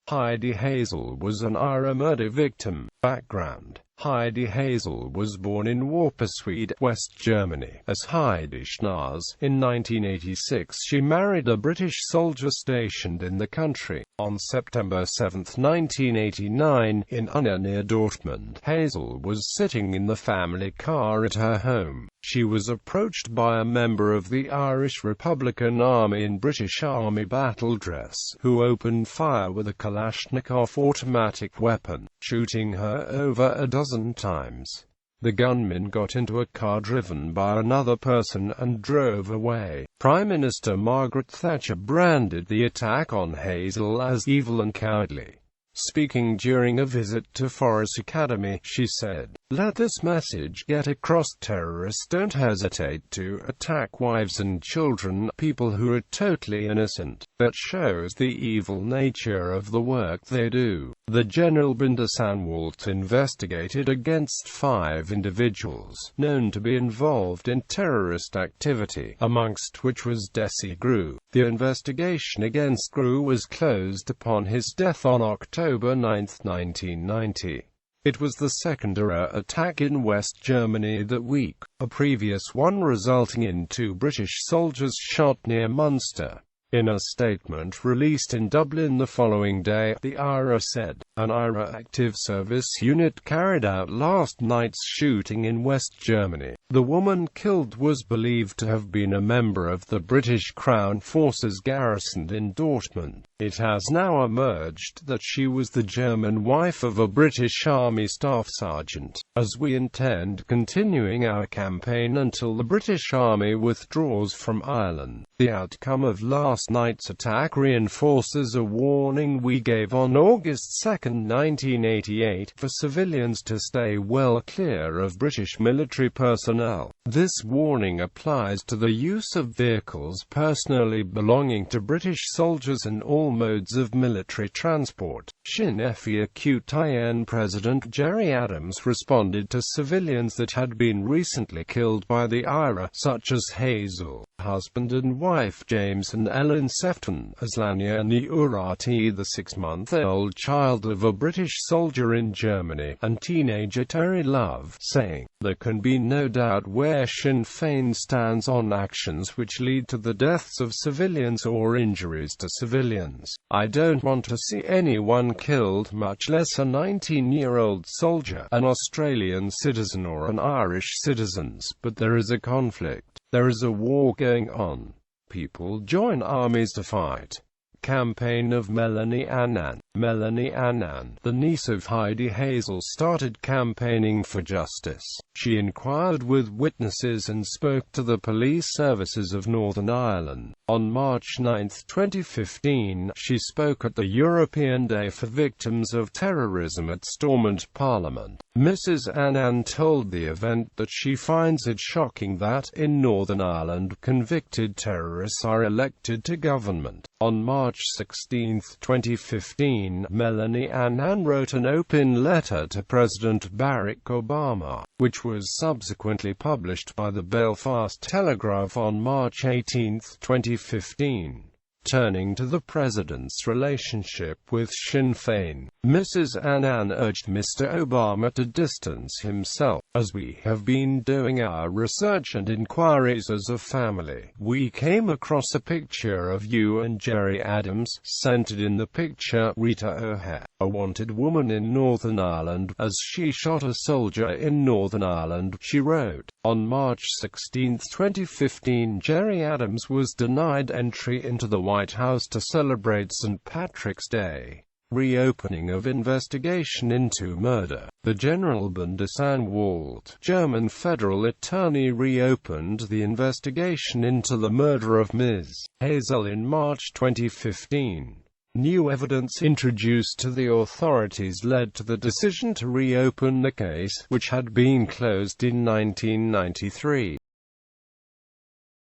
Heidi Hazell was an IRA murder victim. Background: Heidi Hazell was born in Wuppertal, West Germany, as Heidi Schnaas. In 1986 she married a British soldier stationed in the country. On September 7, 1989, in Unna near Dortmund, Hazell was sitting in the family car at her home. She was approached by a member of the Irish Republican Army in British Army battle dress, who opened fire with a Kalashnikov automatic weapon, shooting her over a dozen times. The gunman got into a car driven by another person and drove away. Prime Minister Margaret Thatcher branded the attack on Hazell as evil and cowardly. Speaking during a visit to Forest Academy, she said, "Let this message get across: terrorists don't hesitate to attack wives and children, people who are totally innocent. That shows the evil nature of the work they do." The General Bundesanwalt investigated against 5 individuals known to be involved in terrorist activity, amongst which was Desi Gru. The investigation against Gru was closed upon his death on October 9, 1990. It was the second IRA attack in West Germany that week, a previous one resulting in 2 British soldiers shot near Munster. In a statement released in Dublin the following day, the IRA said, "An IRA active service unit carried out last night's shooting in West Germany. The woman killed was believed to have been a member of the British Crown forces garrisoned in Dortmund. It has now emerged that she was the German wife of a British Army staff sergeant, as we intend continuing our campaign until the British Army withdraws from Ireland. The outcome of last night's attack reinforces a warning we gave on August 2, 1988, for civilians to stay well clear of British military personnel. This warning applies to the use of vehicles personally belonging to British soldiers and all modes of military transport." Sinn Féin President Gerry Adams responded to civilians that had been recently killed by the IRA, such as Hazell, husband and wife James and Ellen Sefton, Aslania Urati, the 6-month-old child of a British soldier in Germany, and teenager Terry Love, saying, "There can be no doubt where Sinn Féin stands on actions which lead to the deaths of civilians or injuries to civilians. I don't want to see anyone killed, much less a 19-year-old soldier, an Australian citizen or an Irish citizen, but there is a conflict. There is a war going on. People join armies to fight." Campaign of Melanie Annan. Melanie Annan, the niece of Heidi Hazell, started campaigning for justice. She inquired with witnesses and spoke to the police services of Northern Ireland. On March 9, 2015, she spoke at the European Day for Victims of Terrorism at Stormont Parliament. Mrs. Annan told the event that she finds it shocking that, in Northern Ireland, convicted terrorists are elected to government. On March 16, 2015, Melanie Annan wrote an open letter to President Barack Obama, which was subsequently published by the Belfast Telegraph on March 18, 2015. Turning to the president's relationship with Sinn Féin, Mrs. Annan urged Mr. Obama to distance himself. "As we have been doing our research and inquiries as a family, we came across a picture of you and Gerry Adams. Centered in the picture, Rita O'Hare, a wanted woman in Northern Ireland, as she shot a soldier in Northern Ireland," she wrote. On March 16, 2015, Gerry Adams was denied entry into the White House to celebrate St. Patrick's Day. Reopening of investigation into murder. The General Bundesanwalt, German federal attorney, reopened the investigation into the murder of Ms. Hazell in March 2015. New evidence introduced to the authorities led to the decision to reopen the case, which had been closed in 1993.